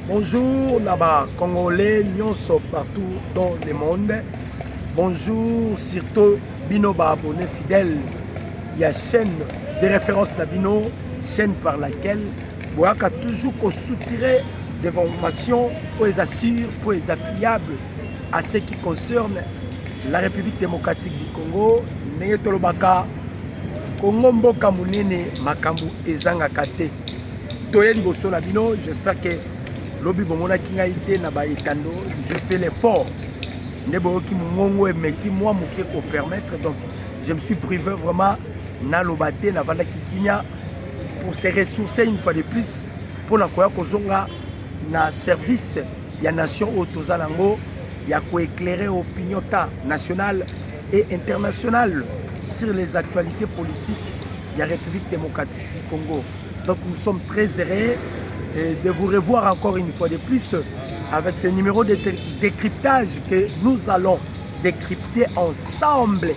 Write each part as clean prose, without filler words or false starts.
Bonjour Naba Congolais, nyonso partout dans le monde. Bonjour surtout Binoba abonné fidèle. Il y a chaîne de référence Nabino, chaîne par laquelle Boaka toujours soutirer des informations pour les assurer, pour les affiliables à ce qui concerne la République démocratique du Congo. Negetolobaka Congo mboka munene makambu ezanga kate. Toyeli boso Nabino, j'espère que lobi bomona kinga ite na ba etando, je fais l'effort. Nebo ki mongo mais qui moi mukie ko permettre, donc je me suis privé vraiment na lobate na vanda kikinya pour se ressourcer une fois de plus pour na koya kozonga na service ya nation otozalango ya ko éclairer opinion nationale et internationale sur les actualités politiques de la République démocratique du Congo. Donc nous sommes très heureux de vous revoir encore une fois de plus avec ce numéro de décryptage que nous allons décrypter ensemble.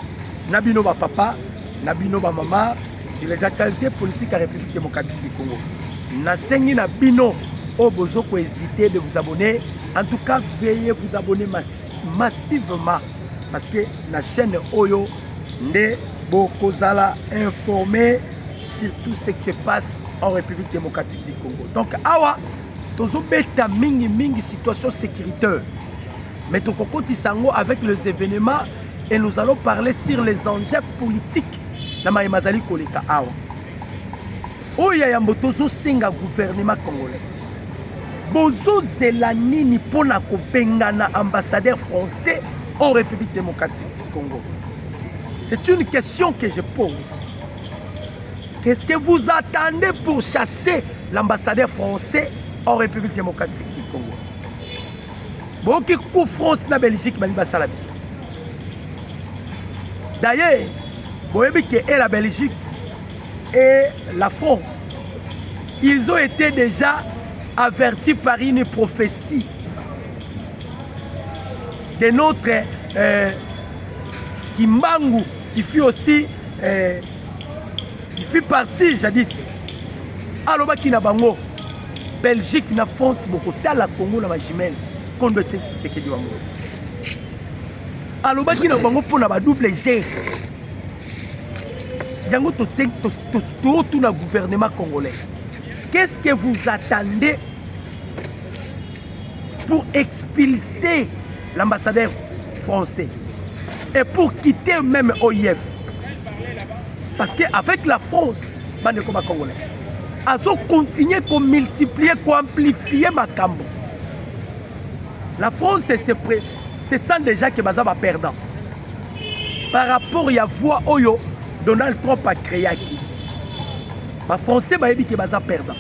Nabino ba papa, Nabino ba maman, sur les actualités politiques de la République démocratique du Congo. Nasengi Nabino, au besoin pour hésiter de vous abonner. En tout cas, veuillez vous abonner massivement parce que la chaîne Oyo n'est Bokozala informé sur tout ce qui se passe en République démocratique du Congo. Donc, awa, tozo beta mingi situation sécuritaire. Mais ton kokoti sango avec les événements et nous allons parler sur les enjeux politiques. Na maimazali koleka awa. Oya yambo tozo singa gouvernement congolais. Bozo zelanini pona ko bengana ambassadeur français en République démocratique du Congo. C'est une question que je pose. Qu'est-ce que vous attendez pour chasser l'ambassadeur français en République démocratique du Congo? Bon, qui coup France na Belgique, d'ailleurs, vous voyez que la Belgique et la France, ils ont été déjà avertis par une prophétie de notre Kimbangu, qui fut aussi qui fait partie jadis. Alors qui na bango Belgique na France beaucoup la Congo na majimel kondo tenti sekedi bango. Alors qui na bango pour na ba double G. Jango tout na gouvernement congolais. Qu'est-ce que vous attendez pour expulser l'ambassadeur français et pour quitter même OIF? Parce qu'avec la France, bande comme congolais, ils ont continué à multiplier, à amplifier ma cambo. La France se sent déjà que Baza va perdre. Par rapport à la voix Oyo, Donald Trump a créé qui. Les Français ont dit que Baza perdre.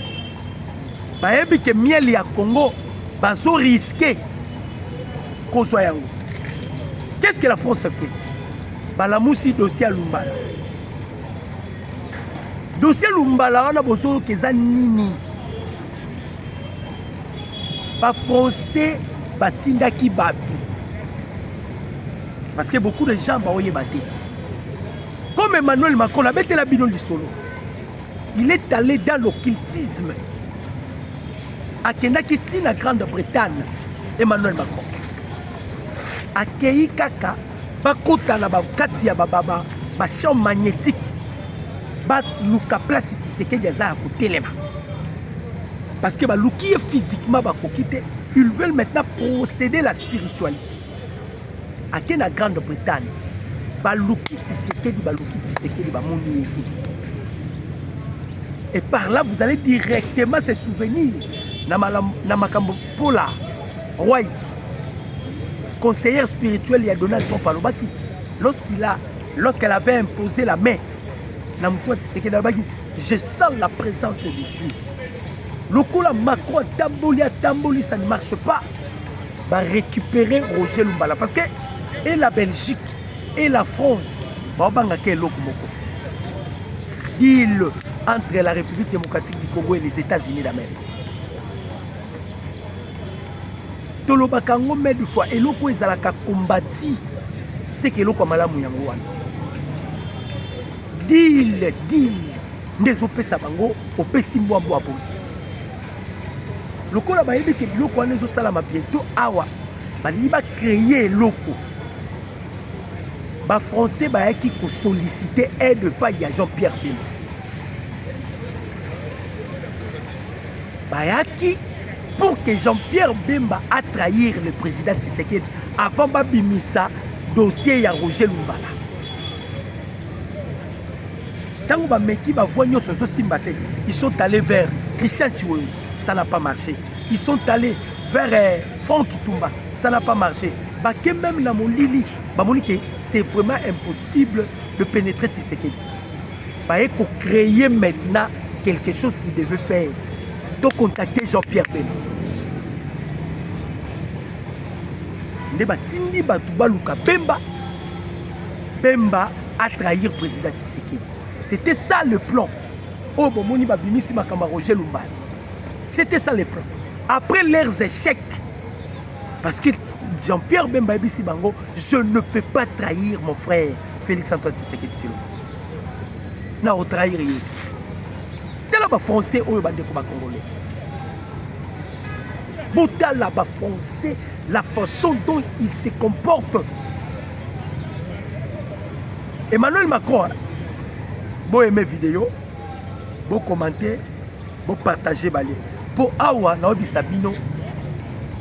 Ils ont dit que miel ya Congo, ils ont risqué qu'on soit yango. Qu'est-ce que la France fait? La moussi dossier à Lumbala. Dossier Lumbala, on a besoin que ça nini. Pas français, batinda qui batou. Parce que beaucoup de gens ont battu. Comme Emmanuel Macron a battu la bino solo. Il est allé dans l'occultisme. À Kenaki Tina Grande-Bretagne, Emmanuel Macron. À Kei Kaka, Bakota na bakati ya bababa, ba champ magnétique. Luka place Tshisekedi Diaza à côté. Parce que Luki est physiquement bakokite, ils veulent maintenant procéder à la spiritualité. À la Grande-Bretagne, Luki Tshisekedi Moni. Et par là, vous allez directement se souvenir na makambo Paula White, conseillère spirituelle, il a donné Donald Trump lorsqu'elle avait imposé la main. Je sens la présence de Dieu. Le coup la Macron Tamboli, ça ne marche pas. Va récupérer Roger Lumbala. Parce que et la Belgique et la France, deal entre la République démocratique du Congo et les États-Unis d'Amérique. Tolobakango met du fois et l'oko ezalaka combattu, c'est que l'oko malamu yango wana. Deal, ndezo pesa bango, opesi mbwa mbwa bozi. lokola bayebi ke biloko wana ezosalama bientôt awa balingi bacréer eloko bafrançais bayaki kosollicite aide epai ya Jean-Pierre Bemba bayaki pour que Jean-Pierre Bemba a trahir le président Tshisekedi avant babimisa dossier ya Roger Lumbala. Tango bameki bavoie nyonso ezosimba te, ils sont allés vers Christian Chiwengu, ça n'a pas marché. Ils sont allés vers Franck Kitumba, ça n'a pas marché. Baké même na molili, bamoni ke c'est vraiment impossible de pénétrer Tshisekedi. Baé ko créer maintenant quelque chose qui devait faire. De contacter Jean-Pierre Bemba. Ndeba tindi batu baluka Bemba. Bemba a trahi le président Tshisekedi. C'était ça le plan. Oh bon moni babimisi makamba Roger Lumbala. C'était ça le plan. Après leurs échecs, parce que Jean-Pierre Bemba bisi bango, je ne peux pas trahir mon frère Félix Antoine Tshisekedi Tshilombo. Na o trahir yé. Tala ba français oyo bandeko ba congolais. Botala ba français la façon dont il se comporte. Emmanuel Macron, bon aimer vidéo, bon commenter, bon partager balé. Pour awa na obi sabino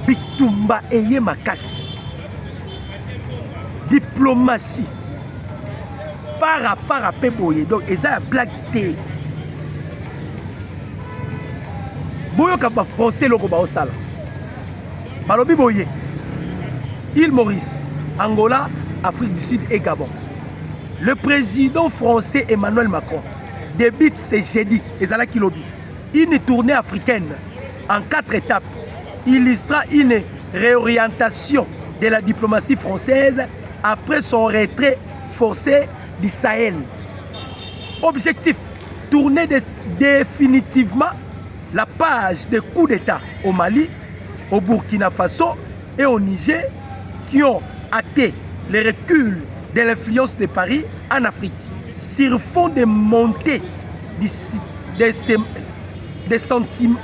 bitumba eye makasi. Diplomatie. Para peboye donc eza blague té. Boyo kaba français loko ba osala. Balobi boye. Île Maurice, Angola, Afrique du Sud et Gabon. Le président français Emmanuel Macron débute ce jeudi, ezala kilobi, une tournée africaine en 4 étapes, illustrant une réorientation de la diplomatie française après son retrait forcé du Sahel. Objectif, tourner définitivement la page des coups d'État au Mali, au Burkina Faso et au Niger qui ont acté le recul de l'influence de Paris en Afrique sur fond de montée des sentiments,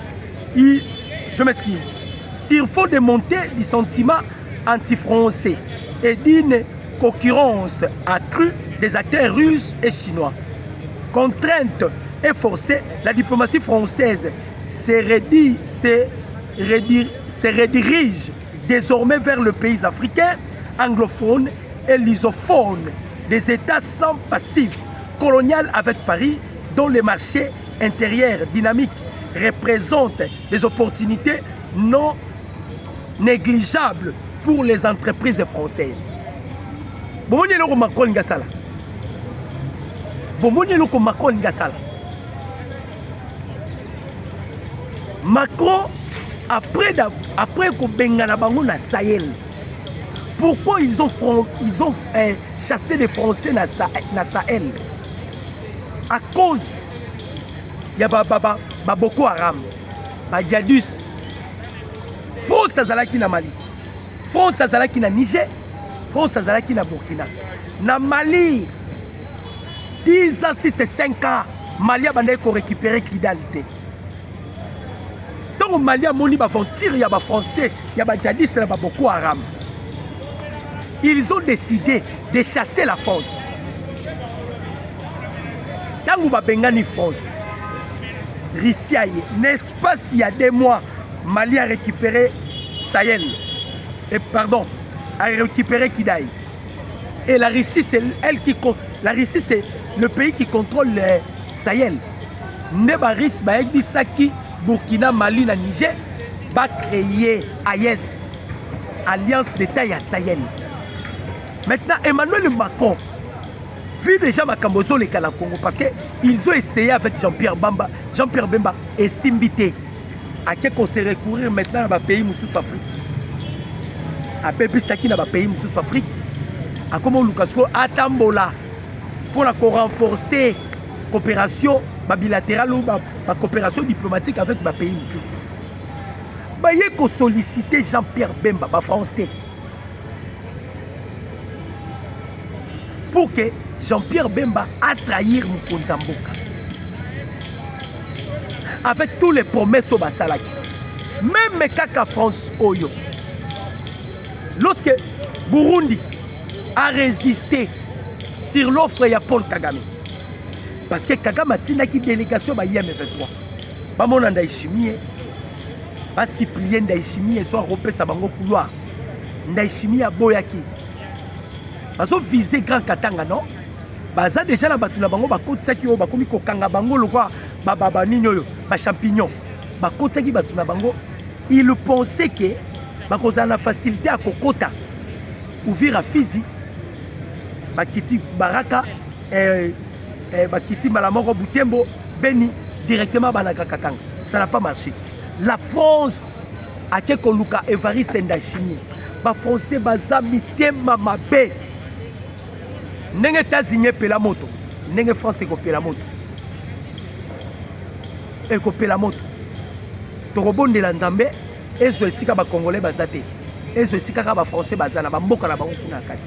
je m'excuse, sur fond de montée du sentiment anti-français et d'une concurrence accrue des acteurs russes et chinois. Contrainte et forcée, la diplomatie française se redirige désormais vers le pays africain, anglophone et lusophone, des États sans passif colonial avec Paris, dont les marchés intérieurs dynamiques représentent des opportunités non négligeables pour les entreprises françaises. Bomoni loko Macron ngasala. Bomoni loko Macron ngasala. Macron après qu'on bengana bango na Sahel. Pourquoi ils ont chassé les Français na Sahel? À cause il y a Boko Haram, Djihadistes. France azalaki na Mali, France azalaki na Niger, France azalaki na Burkina. Na Mali, 10 ans, si c'est 5 ans, Mali a récupéré Kidal. Donc Mali a moni baventure, il y a des Français, il y a des djihadistes, il y a Boko Haram. Ils ont décidé de chasser la France. Tango Bengani France, Russie, n'est-ce pas s'il y a 2 mois, Mali a récupéré Sahel, et pardon, a récupéré Kidal. Et la Russie, c'est elle qui la Russie, c'est le pays qui contrôle le Sahel. Nebaris, Bisaki, Burkina, Mali, Niger, va créer AES, Alliance d'État à Sahel. Maintenant, Emmanuel Macron, vu déjà Makambozo les Congo, parce qu'ils ont essayé avec Jean-Pierre Bemba et Simbité, à qui on s'est recourir maintenant dans le pays Moussous Afrique. À Bébisaki dans le pays Moussous Afrique, à comment Lukasko Atambola pour la renforcer la coopération bilatérale ou la coopération diplomatique avec le pays Moussous. Il y a sollicité Jean-Pierre Bemba, français, pour que Jean-Pierre Bemba a trahi Moukonza Mboka. Avec tous les promesses au Basalaki. Même Kaka France Oyo. Lorsque Burundi a résisté sur l'offre de Paul Kagame. Parce que Kagame a dit une délégation à IM23. Bamon Ndaïchimie, ba Cyprien Ndaïchimie, soit repé sa bango couloir. Ndaïchimie a boyaki. Parce que visé Grand Katanga, non? Baza déjà la battu na bango, ba kotsaki o ba komi kokanga bango le quoi, ba nino ba champignon. Ba kotsaki battu na bango, il pensait que ba kozana facilité à kokota. Ouvrir à Fizi, ba kiti Baraka ba kiti Malamoro Butembo, Beni directement Banaka Katanga. Ça n'a pas marché. La France a quelque Luka Evariste Ndachimi. Ba français baza mitema mabe. Nenge États-Unis pela moto. Nenge France ko pela moto. Et ko pela moto. Torobonde la Nzambe ezo esika ba Congolais bazate. Ezo esika ka ba français bazana ba mboka na bango kuna kati.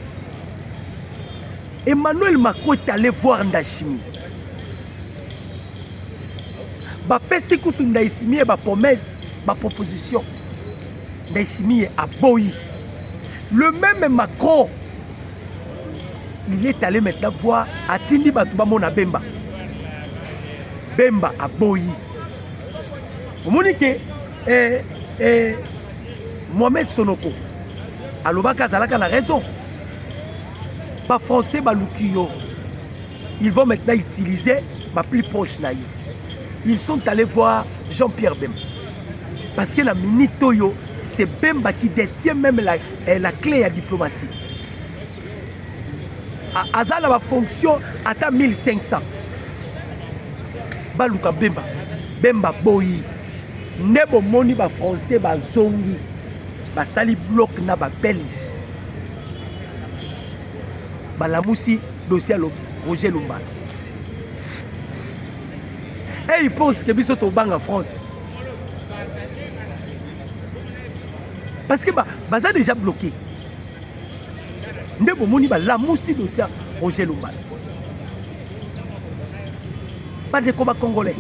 Emmanuel Macron est allé voir Ndachimi. Ba pesi kusu Ndachimi ba promesse, ba proposition. Ndachimi a boyi. Le même Macron, il est allé maintenant voir Atindi Batouba Mona Bemba. Bemba a boyi. Vous montrez que Mohamed Sonoko, Alobaka Zalaka a raison. Pas français, Balukiyo. Ils vont maintenant utiliser ma plus proche naïe. Ils sont allés voir Jean-Pierre Bemba. Parce que la minute Toyo, c'est Bemba qui détient même la clé à la diplomatie. Azala va fonction à 1500. Baluka Bemba. Bemba Boyi. Nebo moni ba français ba zongi. Ba sali bloc na ba belge. Balamoussi dossier Roger Lumba. Et ils pensent que Bissot au banc en France. Parce que Baza déjà bloqué. Ndebo moni Balamoussi dossier Roger Lumba. Pas de combat congolais.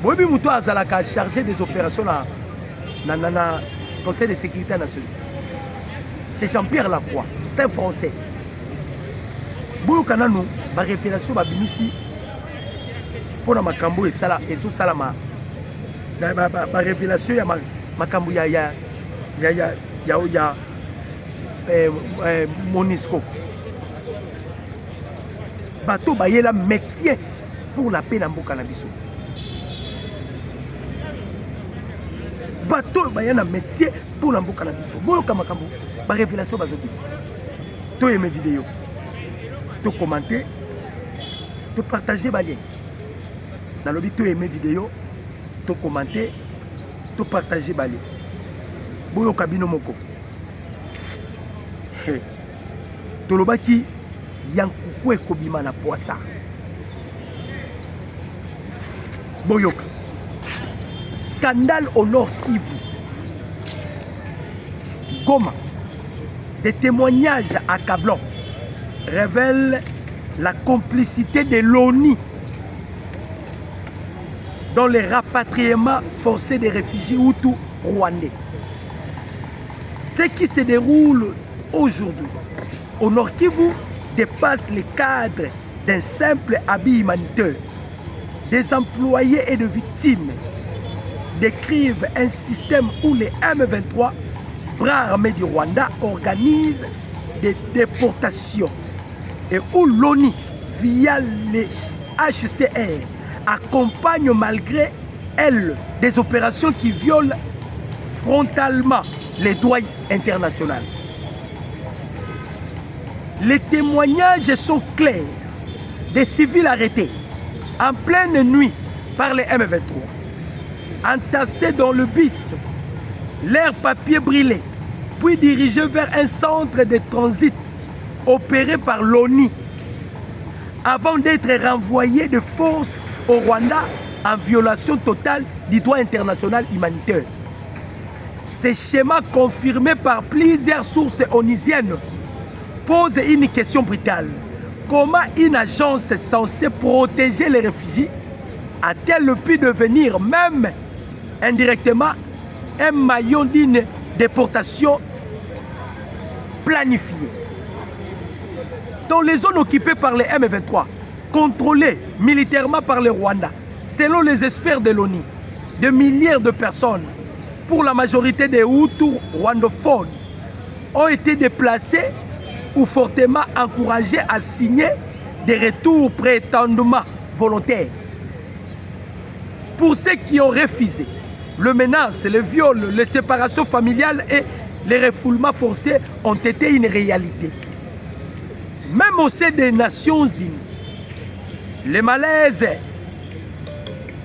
Bobi Mouto Azalaka chargé des opérations dans le Conseil de sécurité nationale. C'est Jean-Pierre Lacroix, c'est un Français. Boyo Kanano, ma révélation va ici pour la Makambo et Sala et sous Salama. Ma révélation il y a Makambo il y a Monisco. Bateau bayela métier pour la paix dans Bokanabiso. Bateau bayela métier pour la Bokanabiso. Boyo Kamakambo. Ma révélation va sortir. Tu aimes mes vidéos, tu commenter, tu partager ma lien. Dans le vidéo, tu aimes mes vidéos, tu commenter, tu partager ma lien. Boyo Kabino Moko. Tolobaki Yankukwe Kobima na poissa. Boyoka. Scandale au Nord Kivu. Goma. Des témoignages accablants révèlent la complicité de l'ONU dans les rapatriements forcés des réfugiés hutus rwandais. Ce qui se déroule aujourd'hui au Nord Kivu dépasse les cadres d'un simple habit humanitaire. Des employés et de victimes décrivent un système où les M23 bras armés du Rwanda organisent des déportations et où l'ONU, via les HCR, accompagne malgré elle des opérations qui violent frontalement les droits internationaux. Les témoignages sont clairs. Des civils arrêtés en pleine nuit par les M23, entassés dans le bus, leurs papiers brûlés, puis dirigés vers un centre de transit opéré par l'ONU, avant d'être renvoyés de force au Rwanda en violation totale du droit international humanitaire. Ce schéma confirmé par plusieurs sources onusiennes pose une question brutale. Comment une agence censée protéger les réfugiés a-t-elle pu devenir même indirectement un maillon d'une déportation planifiée. Dans les zones occupées par les M23, contrôlées militairement par le Rwanda, selon les experts de l'ONU, de milliers de personnes, pour la majorité des Hutus rwandophones, ont été déplacés ou fortement encouragés à signer des retours prétendument volontaires. Pour ceux qui ont refusé, le menace, le viol, les séparations familiales et les refoulements forcés ont été une réalité. Même au sein des Nations Unies, le malaise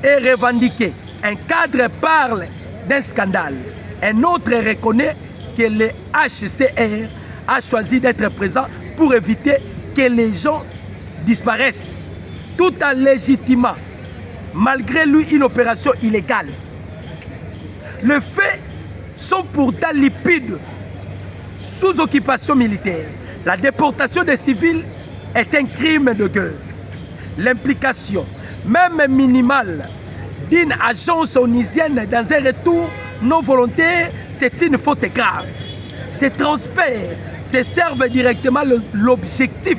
est revendiqué. Un cadre parle d'un scandale. Un autre reconnaît que le HCR a choisi d'être présent pour éviter que les gens disparaissent, tout en légitimant, malgré lui, une opération illégale. Les faits sont pourtant lipides. Sous occupation militaire, la déportation des civils est un crime de guerre. L'implication, même minimale, d'une agence onusienne dans un retour non volontaire, c'est une faute grave. Ces transferts se servent directement l'objectif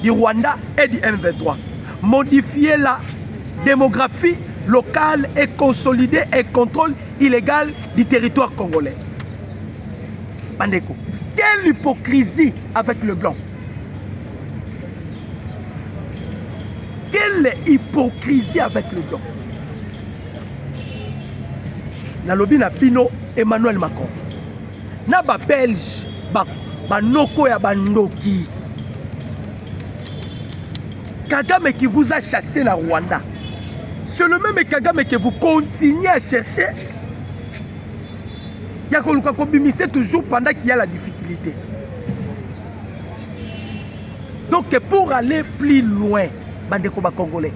du Rwanda et du M23. Modifier la démographie locale et consolider un contrôle illégal du territoire congolais. Bandeko, quelle hypocrisie avec le blanc. Quelle hypocrisie avec le blanc. Nalobi na bino Emmanuel Macron. Na ba Belge, ba noko ya bandoki. Kagame qui vous a chassé la Rwanda. C'est le même Kagame que vous continuez à chercher. Il y a qu'on bimise toujours pendant qu'il y a la difficulté. Donc pour aller plus loin, bandeko ba Congolais,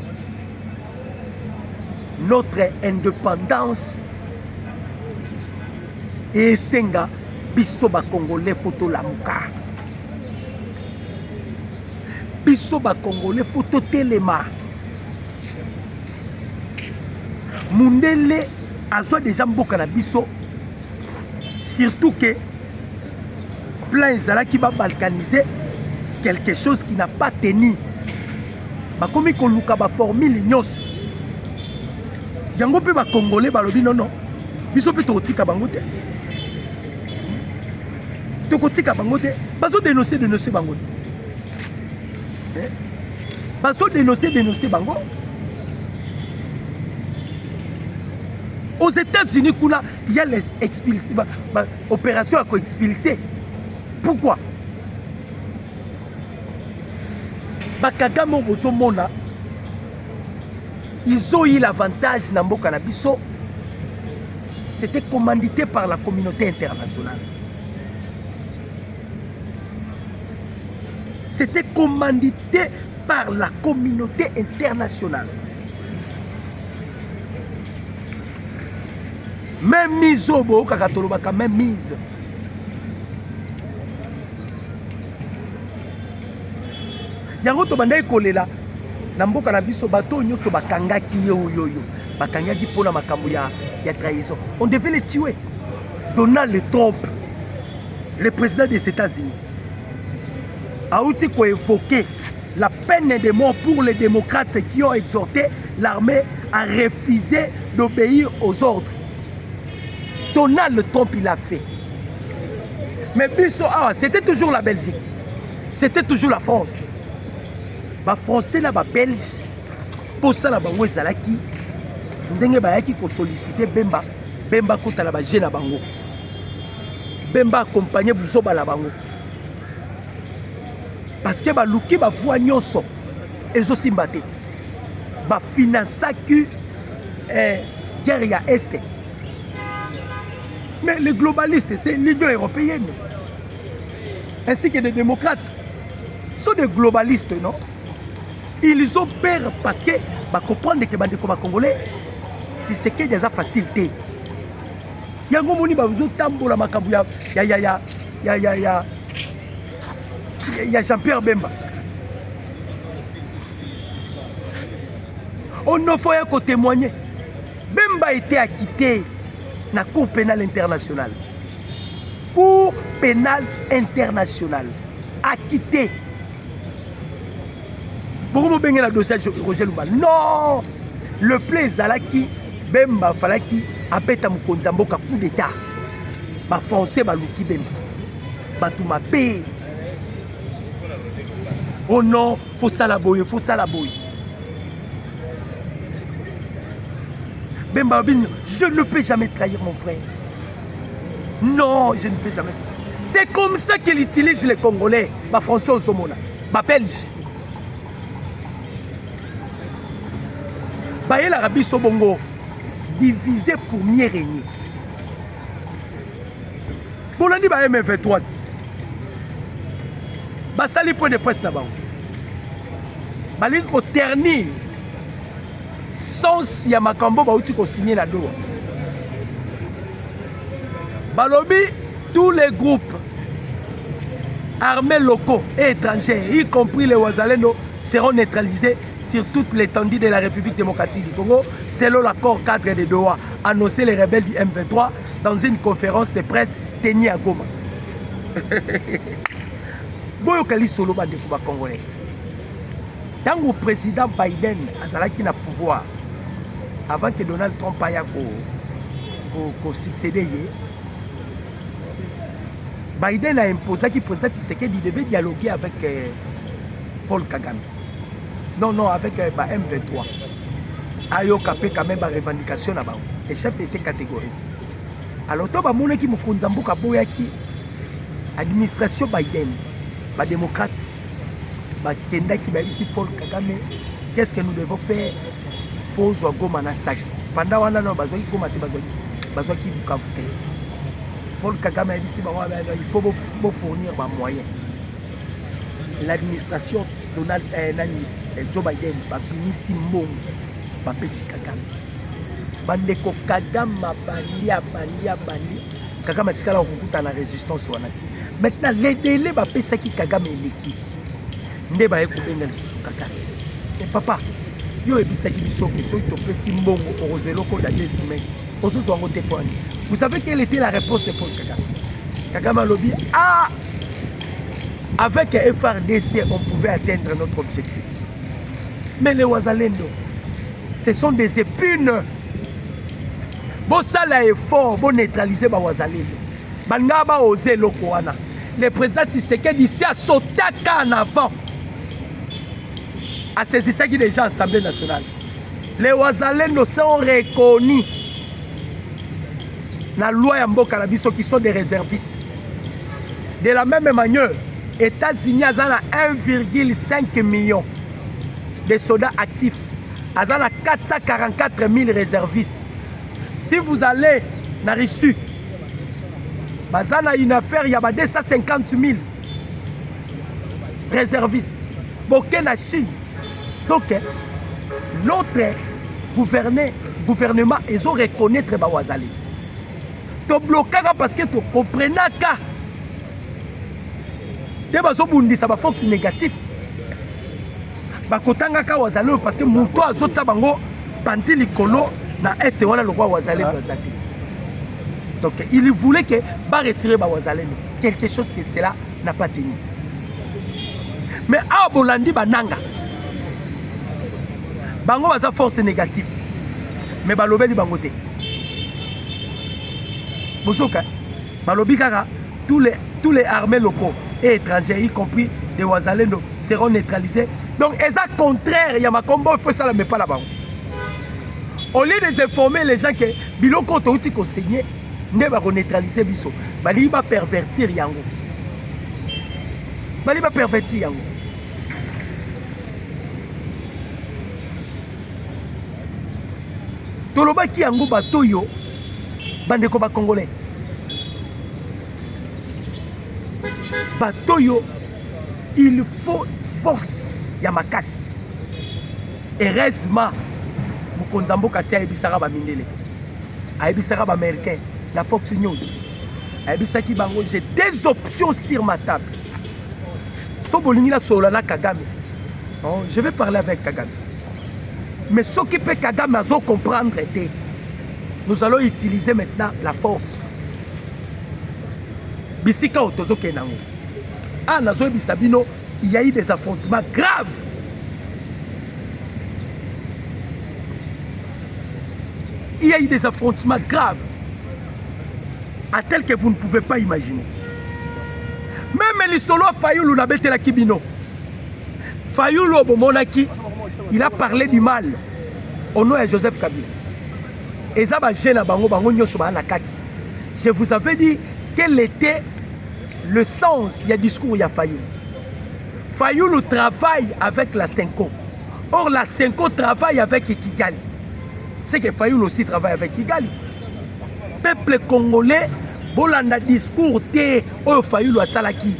notre indépendance et senga biso ba Congolais photo la muka. Biso ba Congolais photo telema. Mundele azwa déjà mboka na biso. Surtout que plein Zala qui va balkaniser quelque chose qui n'a pas tenu. Comme il y a une formule, il y a un Congolais qui non, non. Il y a un Tokotika Bangote. Tokotika Bangote. Baso dénoncer Bangote. Baso dénoncer Bango. Aux États-Unis, il y a les opérations à expulser. Pourquoi? Bakagamo Bozomona, ils ont eu l'avantage dans Mboka na biso. C'était commandité par la communauté internationale. C'était commandité par la communauté internationale. Même mise au beau, kakatolobaka, même mise. Yango to banda ekolela na mboka na biso bato nyonso bakangaki yo. Bakangaki pona makambo ya trahison. On devait les tuer. Donald Trump, le président des États-Unis, a aussi évoqué la peine de mort pour les démocrates qui ont exhorté l'armée à refuser d'obéir aux ordres. Donald Trump, il a fait. Mais c'était toujours la Belgique. C'était toujours la France. Les Français et les Belges, pour ça, les Zalaki, ils ont sollicité Bemba. Bemba kota la jeune bango. Bemba accompagné Bouzoba la bango. Parce que les Luki ba voix nyonso ezo simbate. Ba finança que guerre ya Est. Mais les globalistes, c'est l'Union européenne. Ainsi que les démocrates. Ce sont des globalistes, non? Ils ont peur parce que comprendre que les Congolais, c'est que des facilités. Il y a un moment où il y a Jean-Pierre Bemba. On ne faut témoigner. Bemba était acquitté la Cour pénale internationale. Cour pénale internationale. Acquitté. Pourquoi vous avez le dossier Roger Lumba? Non! Le plaisir Bemba Falaki a bêta Moukonzamboka coup d'état. Ba français balouki Bemba. Batouma paix. Oh non, faut ça la boye, faut ça la boye. Bemba Bin, je ne peux jamais trahir mon frère. Non, je ne peux jamais. C'est comme ça qu'il utilise les Congolais, ma français au Somona, ma Belge. Baye l'Arabie Sobongo, divisé pour mieux régner. Bolandi Baye M23. Basali point de presse là-bas. Bali ko ternir. Sans Yamakambo Baouti ko signer la doa. Balobi, tous les groupes armés locaux et étrangers, y compris les Ouazalendo, seront neutralisés sur toute l'étendue de la République démocratique du Congo, selon l'accord cadre de Doha, annoncé les rebelles du M23 dans une conférence de presse tenue à Goma. Boyokali solo ba defuba congolais. Tant que le président Biden a qui na pouvoir, avant que Donald Trump aille succéder, Biden a imposé que le président Tshisekedi devait dialoguer avec Paul Kagame. Non, avec M23. Ayo kapé quand même la revendication là-bas. Les chefs étaient catégoriques. Alors, tout le monde qui m'a konzambuka boyaki, administration Biden, les démocrates, Kenda qui m'a dit Paul Kagame, qu'est-ce que nous devons faire pour Goma na Saki. Pendant un an, il faut Paul Kagame a dit il faut fournir des moyens. L'administration Donald Joe Biden va finir si bon, va péter Kagame. Bandeko Kagame bandi. Kagame a dit qu'il y a la résistance. Maintenant, les délais va péter qui Kagame est l'équipe. Nde ba ekubengela sous Kagame. Et papa, yo ebisaki biso que so to pesi mbongo orozelo ko da 2 semaines. Ozozo ngote poni. Vous savez quelle était la réponse de Paul Kagame? Kagame a lobby, ah, avec FRDC, on pouvait atteindre notre objectif. Mais les Ouazalendo, ce sont des épines. Bon, ça là est fort, bon neutraliser les Ouazalendo. Bangaba osé l'Okoana. Le président Tshisekedi ici a sauté en avant. A saisi ça qui est déjà Assemblée nationale. Les Ouazalendo sont reconnus. La loi Yamboka Nabiso qui sont des réservistes. De la même manière, les États-Unis ont 1,5 million de soldats actifs. Ils ont 444 000 réservistes. Si vous allez dans la Russie, ils ont une affaire, il y a 250 000 réservistes. Boké na Chine. Donc, notre gouvernement, ils ont reconnaître les Ouazalendo. To blocaka parce que tu comprenais ka te bazobundi ça ba force négatif ba kotanga ka Ouazalendo parce que muto azotsa bango bandi likolo na est wana lokwa Ouazalendo bazati. Donc il voulait que ba retirer ba Ouazalendo, quelque chose que cela n'a pas tenu. Mais a bolandi bananga bango baza force négatif mais ba lobeli bango te. Bosoka, Balobi Kaka, tous les armées locaux et étrangers, y compris des Ouazalendo, seront neutralisés. Donc, c'est contraire, il y a ma combo, il faut ça, mais pas là-bas. Au lieu de informer les gens que Biloko Touti ko saigné, ne va neutraliser Biso. Bali va pervertir Yango. Bali va pervertir Yango. Toloba ki Yango Batoyo. Bandeko ba Congolais. Batoyo, il faut force Yamakasi. Heureusement, Mukonzambo Kassi a ebisaka ba mindele. A ebisaka ba américain, la Fox News. A ebisaki bango, j'ai des options sur ma table. So bolingi la solana Kagame. Non, je vais parler avec Kagame. Mais ce qui peut Kagame azo comprendre était nous allons utiliser maintenant la force. Bisika otozo kenango. Ah, nazo bisabino, il y a eu des affrontements graves. Il y a eu des affrontements graves, à tel que vous ne pouvez pas imaginer. Même les solos Fayoulou n'a pas la kibino. Fayoulou Bomonaki, il a parlé du mal au nom de Joseph Kabila. Et ça va gêner bango bango nyoso ba nakati. Je vous avais dit quel était le sens du discours de Fayoulou. Fayoulou travaille avec la Senko. Or la Senko travaille avec Kigali. C'est que Fayoulou aussi travaille avec Kigali. Peuple congolais, bolanda discours te o Fayoulou a salaki.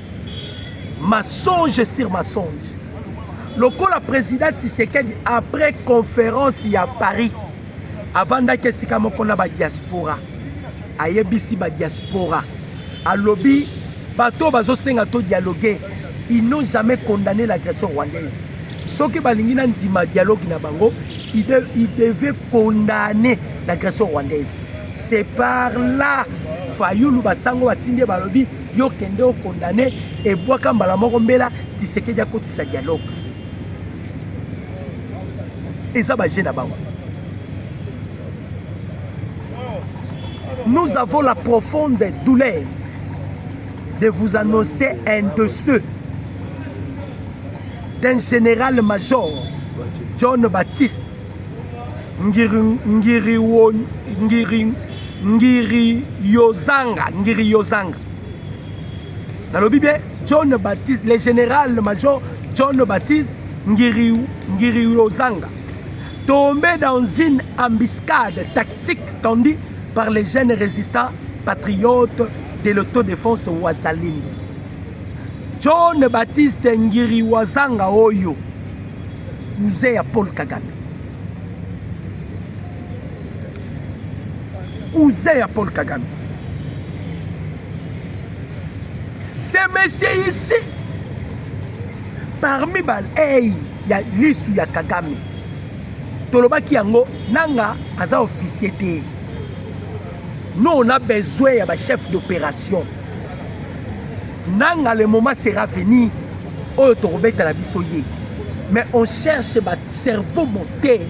Mensonge sur mensonge. Le la président Tshisekedi après conférence à Paris, avant que sikamo kona ba diaspora, ayebisi ba diaspora, à lobby, bateau bazo senga to dialoguer, ils n'ont jamais condamné l'agression rwandaise. Ce qui balingi na ndima dialogue na bango, ils devaient condamner l'agression rwandaise. C'est par là, Fayoulou basango batinde balobi, yo kende o condamné et boaka mbala moko mbela Tshisekedi a kotisa dialogue. Et ça va gêner d'abord. Nous avons la profonde douleur de vous annoncer un dessous d'un général-major, John Baptiste Ngiri Yozanga. Dans le Bible, John Baptiste, le général-major John Baptiste Ngiri Yozanga, tombé dans une embuscade tactique tendue par les jeunes résistants patriotes de l'autodéfense Wazalendo. John Baptiste Ngiri Wazanga Oyo, Ouzé à Paul Kagame. Ouzé à Paul Kagame. Ces messieurs ici, parmi les il y a Lissou, il y a Kagame. Tolobaki yango nanga aza officier te. Nous on a besoin de chef d'opération. Nanga le moment sera venu au torobeta la bisoye. Mais on cherche un cerveau monté.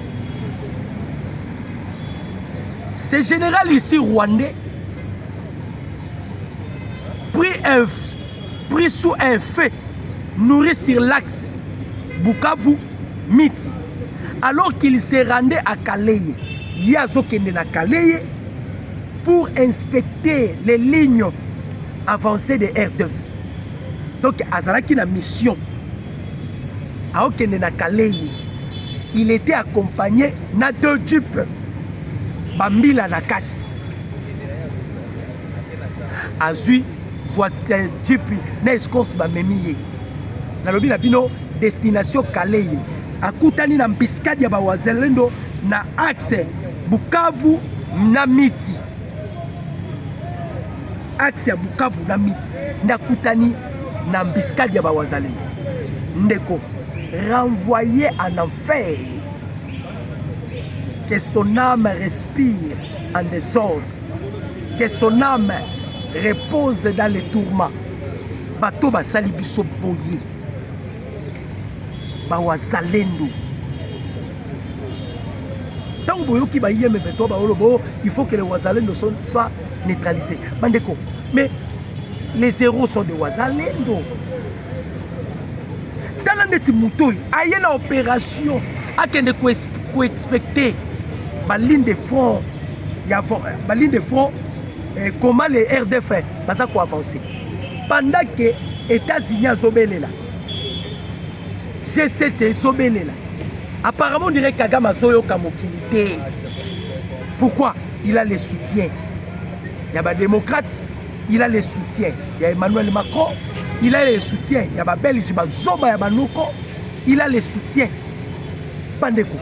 Ce général ici rwandais pris sous un feu nourri sur l'axe Bukavu-Miti. Alors qu'il se rendait à Kaleye, Yazokende na Kaleye pour inspecter les lignes avancées de R2. Donc, Azalaki na mission. À Okende na Kaleye, il était accompagné na 2 jeeps. Bambila na kati. Azui, voiture jeep, na escorte bamemiye. Na lobi na bino, destination Kaleye. Akutani na mbiskadi ya Wazalendo na axe Bukavu na Miti. Axe ya Bukavu na Miti. Nakutani na mbiskadi ya Wazalendo. Ndeko, renvoyé en enfer. Que son âme respire en désordre. Que son âme repose dans les tourments. Bato basali biso boye. Wazalendo. Tant que il faut que les Wazalendo soient neutralisés. Mais les héros sont des Wazalendo. Dans la Netimoutoui, il y a une opération à expecter la ligne de front. La ligne de front, comment les RDF vont avancer. Pendant que les États-Unis sont là. G7 Sobelela. Apparemment, on dirait que Kagame a Kamokilité. Pourquoi? Il a les soutiens. Il y a des démocrates, il a les soutiens. Il y a Emmanuel Macron, il a les soutiens. Il y a des Belges, il a les soutiens. Pandeko.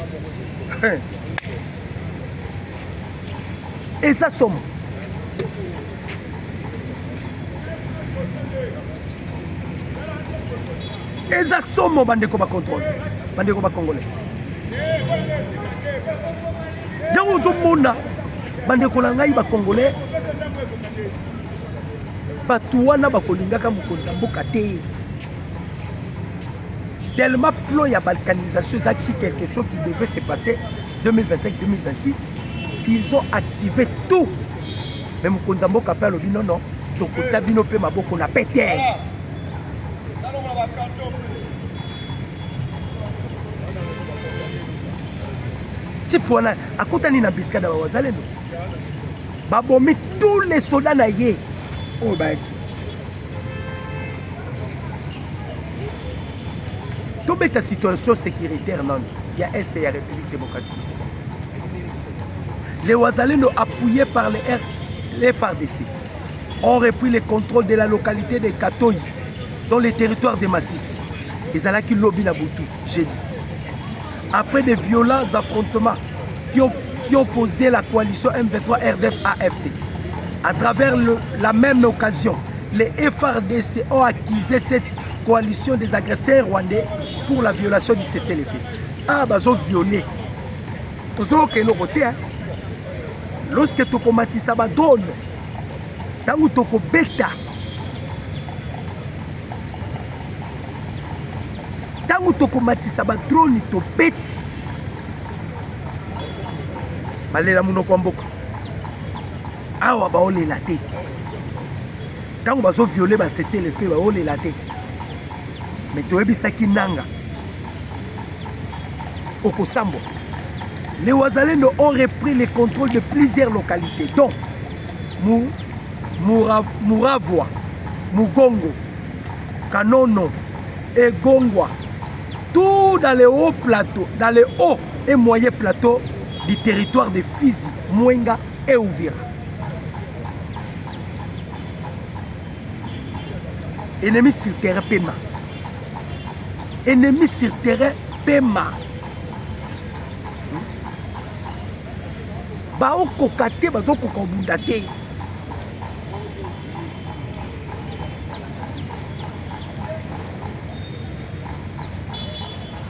Et ça somme. Et ça somme bandeko ba contrôle. Bandeko ba congolais. Yango zomona bandeko na ngai ba congolais bato wana bakolingaka mokonzi ya mboka te. Tellement plan ya balkanisation ezaki quelque chose qui devait se passer 2025-2026, ils ont activé tout. Mais mokonzi ya mboka pe alobi non non, tokotia bino pe maboko na pete. Tipo wana akutani na biskada ba wazalendo babomi tous les soldats na ye oyo bayaki. Tobeta situation sécuritaire non ya est ya République démocratique. Les wazalendo appuyés par les FARDC ont repris le contrôle de la localité de Katoyi dans les territoires de Massissi. Ezalaki lobi na Boutou jeudi. Après de violents affrontements qui ont posé la coalition M23 RDF-AFC. À travers la même occasion, les FARDC ont accusé cette coalition des agresseurs rwandais pour la violation du cessez-le-feu. Ah, bah, ils ont violé. Tous les côté, lorsque tu combatis ça, bah, drone, tant que tu bêta, tant que tu combatis ça, bah, drone, tu bêtes. Balela munoko mboka. Awa ba ole la tête. Tant que bazo violer ba cesser le feu ba ole la tête. Mais tu ebisaki nanga. Okosambo. Les Wazalendo ont repris le contrôle de plusieurs localités, dont Muravwa, Mugongo, Kanono et Gongwa. Tout dans les hauts plateaux, dans les hauts et moyens plateaux du territoire de Fizi, Mwenga et Ouvira. Ennemi sur terrain Pema. Ennemi sur terrain Pema. Bao kokate bazo kokobunda te.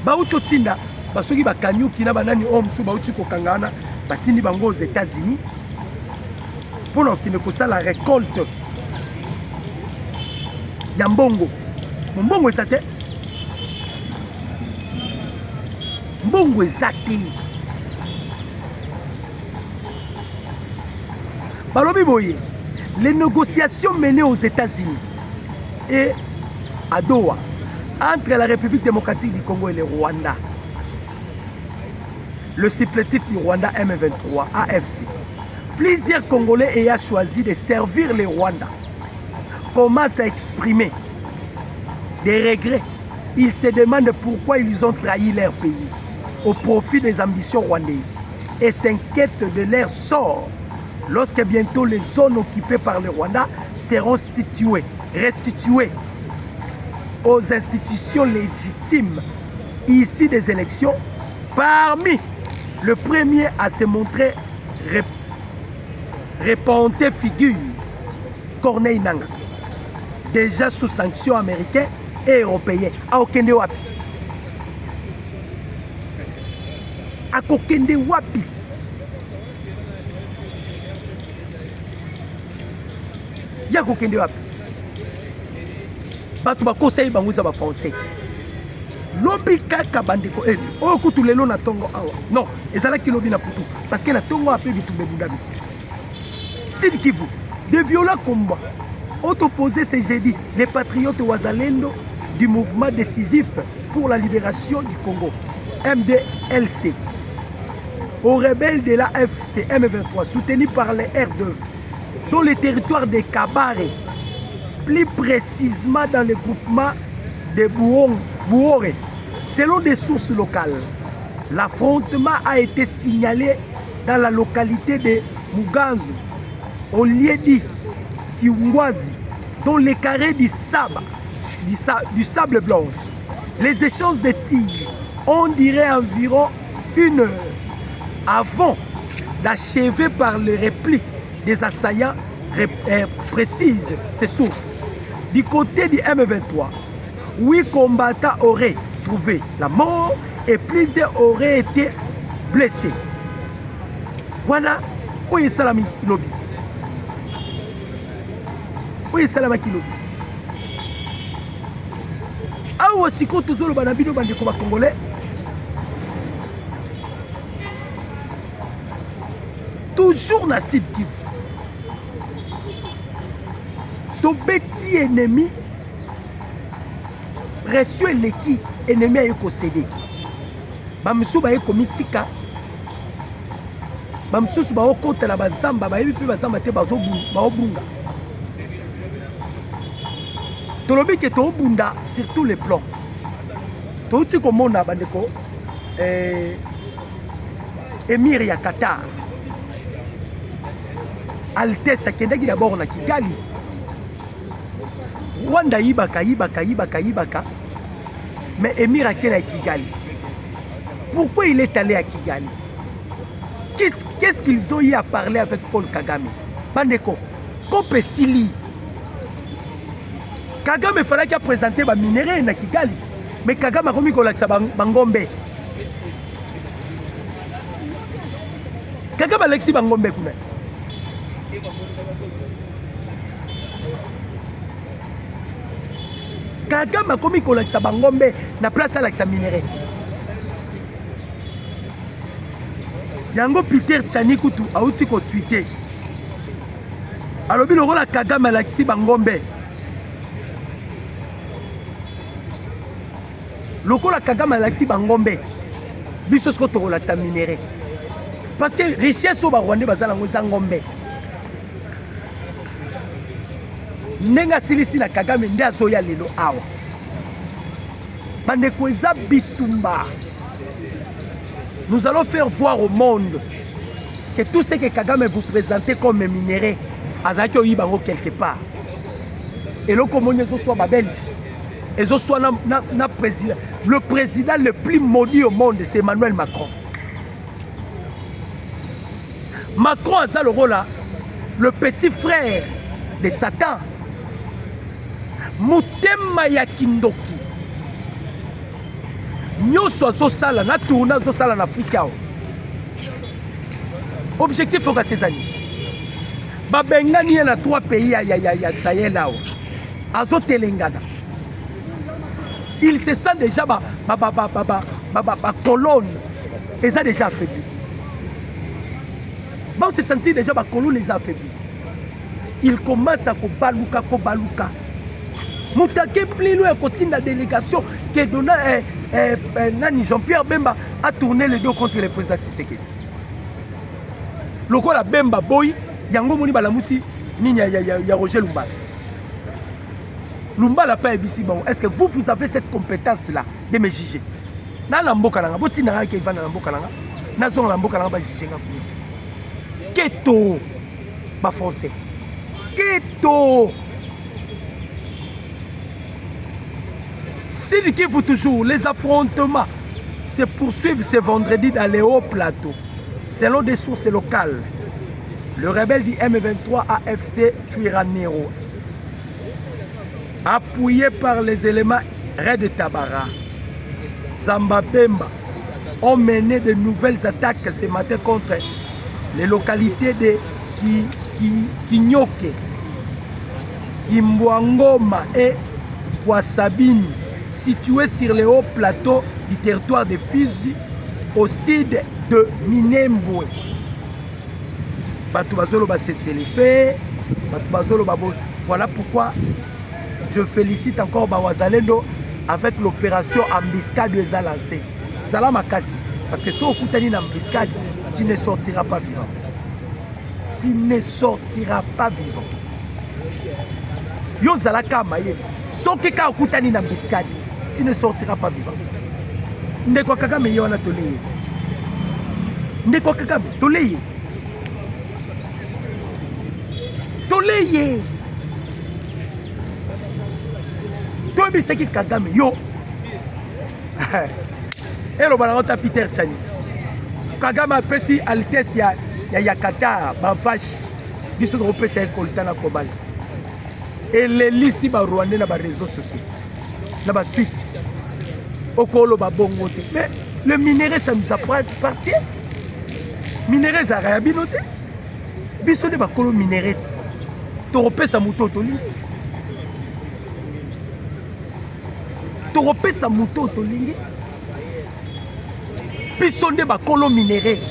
Bao totinda basoki bakanyuki na banani omsu bauti kokangana batindi bango aux États-Unis pour n'okine kosala récolte ya mbongo. Mbongo eza te. Mbongo eza te. Balobi boye, les négociations menées aux États-Unis et à Doha entre la République démocratique du Congo et le Rwanda, le supplétif du Rwanda M23 AFC, plusieurs Congolais ayant choisi de servir le Rwanda commencent à exprimer des regrets. Ils se demandent pourquoi ils ont trahi leur pays au profit des ambitions rwandaises et s'inquiètent de leur sort lorsque bientôt les zones occupées par le Rwanda seront restituées aux institutions légitimes issues des élections. Parmi le premier à se montrer repenté figure Corneille Nangaa, déjà sous sanctions américaines et européennes. Akokende wapi? Akokende wapi? Yakokende wapi? Bato ba conseil banguza ba français. Lobi kaka bandeko eni. Oyo kutu lelo na tongo awa. Non, ezalaki lobi na putu parce que na tongo ape bitu bebudabi. Sud Kivu, de violents combats ont opposé ce jeudi les patriotes Wazalendo du mouvement décisif pour la libération du Congo, MDLC, aux rebelles de la FC M23 soutenus par les R2 dans le territoire de Kabare, plus précisément dans le groupement de Bouore. Selon des sources locales, l'affrontement a été signalé dans la localité de Muganzu, au lieu dit Kiungwazi, dans les carrés du sable blanche. Les échanges de tirs, on dirait environ une heure avant d'achever par le repli des assaillants, précisent ces sources. Du côté du M23, 8 combattants auraient trouvé la mort et plusieurs auraient été blessés. Voilà, oyo esalami lobi oyo esalamaki lobi awa sikoyo tozoloba na bino bandeko bakongolais toujours na Sud Kivu tobeti ennemi reçu eleki ennemi aye kosede bamisusu baye komitika bamisusu baokotela bazamba bayebi mpe bazamba te baobunga tolobi ke toobunda sur tous les plans touti komona bandeko émir ya Qatar Altesse akendaki d'abord na Kigali Rwanda yibaka mais émir akenda à Kigali. Pourquoi il est allé à Kigali? Qu'est-ce qu'ils ont eu à parler avec Paul Kagame? Bandeko, Kope Sili. Kagame il fallait qu'il présente des minéraux à Kigali. Mais Kagame a remis kolaksa Bangombe. Kagame Alexis Bangombe kuna. Kagame a commis kolaksa Bangombe na place à l'Axa minéraux. Yango Peter Tchanikutu a outi ko tweeté. Alobi lokola Kagame Alexis Bangombe. Lokola Kagame Alexis Bangombe. Biso sko to kolaksa minéraux. Parce que richesse au Rwanda bazala ngo Ngombe. Nenga silisi na Kagame ndi azoya lelo awa. Bandeko eza bitumba. Nous allons faire voir au monde que tout ce que Kagame vous présente comme minéraux, Azaki Oyibango quelque part. Et là, comme on soit ma Belge, et soit na président. Le président le plus maudit au monde, c'est Emmanuel Macron. Macron a ça le rôle là, le petit frère de Satan. Mutema Yakindoki. Nyoso azosala na tourna azosala na Afrika. Objectif au ces années. Babengani na 3 pays ya Sahel là. Azotelengana. Il se sent déjà colonne. Et ça déjà affaibli. On se sentit déjà colonne les affaibli. Il commence à kobaluka. Moutake plus loin continue la délégation qui donna Nani Jean-Pierre Bemba a tourné le dos contre le président Tshisekedi. Loko la Bemba boy yango moni balamusi nini ya Roger Lumbala. Lumbala pas ebisi bon. Est-ce que vous avez cette compétence là de me juger? Na la mboka nanga boti nanga ke va na mboka nanga. Na zonga la mboka nanga ba juger nga. Keto ba français. Keto. S'il kiffe toujours, les affrontements se poursuivent ce vendredi dans les hauts plateaux. Selon des sources locales, le rebelle du M23 AFC Twirwaneho, appuyé par les éléments Red Tabara, Zamba Bemba, ont mené de nouvelles attaques ce matin contre les localités de Kinyoke, Kimbwangoma et Kwasabini, situé sur les hauts plateaux du territoire de Fizi, au sud de Minembwe. Voilà pourquoi je félicite encore Bawazalendo avec l'opération Ambiscade de lancée. Salam Akasi. Parce que si on coûte une embuscade, tu ne sortiras pas vivant. Tu ne sortiras pas vivant. Yo Zalaka Maye. Sauf que quand on coûte une embuscade, tu ne sortiras pas vivant. Ndeko Kagame yona toleye. Ndeko Kagame toleye. Toleye. Toi biseki Kagame yo. Elo balangota Peter Tchani. Kagame apesi Altesse ya Qatar ba vache. Biso ko pesa koltana kobala. Et les lissi ba Rwandais na ba réseaux sociaux. Na ba tweet. Okolo ba bongo te. Mais le minerai ça nous appartient. Minerai ça rabinoté. biso nde bakolo minérete tokopesa moto tolingi tokopesa moto tolingi biso nde bakolo minérete.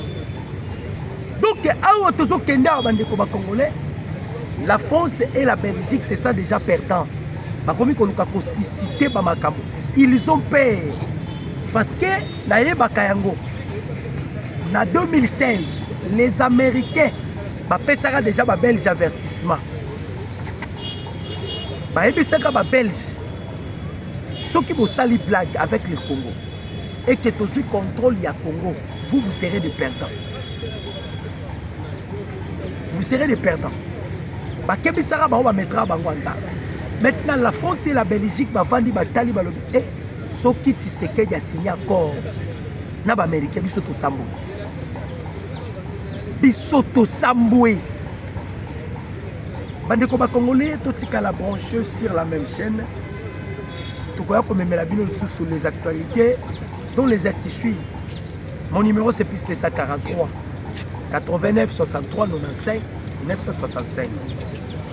Donc awa tozokende awa bandeko bacongolais, la France et la Belgique c'est ça déjà perdant. Bakomi koluka kosisite bamakambo, ils ont peur parce que nayebaka yango na 2016 les Américains bapesaka déjà babelge avertissement, bayebisaka babelge soki bosali blague avec le Congo et que tozwi contrôle ya Congo, vous serez des perdants. Vous serez des perdants. Bakebisaka bango bametra bango anda. Maintenant la France et la Belgique bavandi batali balobi soki Tshisekedi a signé accord na ba américain biso to sambwe. Biso to sambwe. Bandeko ba congolais totikala branché sur la même chaîne. Tokoya ko memela bino sur les actualités dont les actes qui suivent. Mon numéro c'est plus 143 89 63 95 965.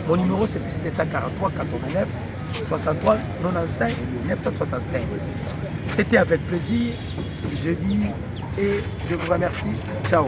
Mon numéro c'est plus 143 89 63 95 965. C'était avec plaisir, jeudi, et je vous remercie. Ciao.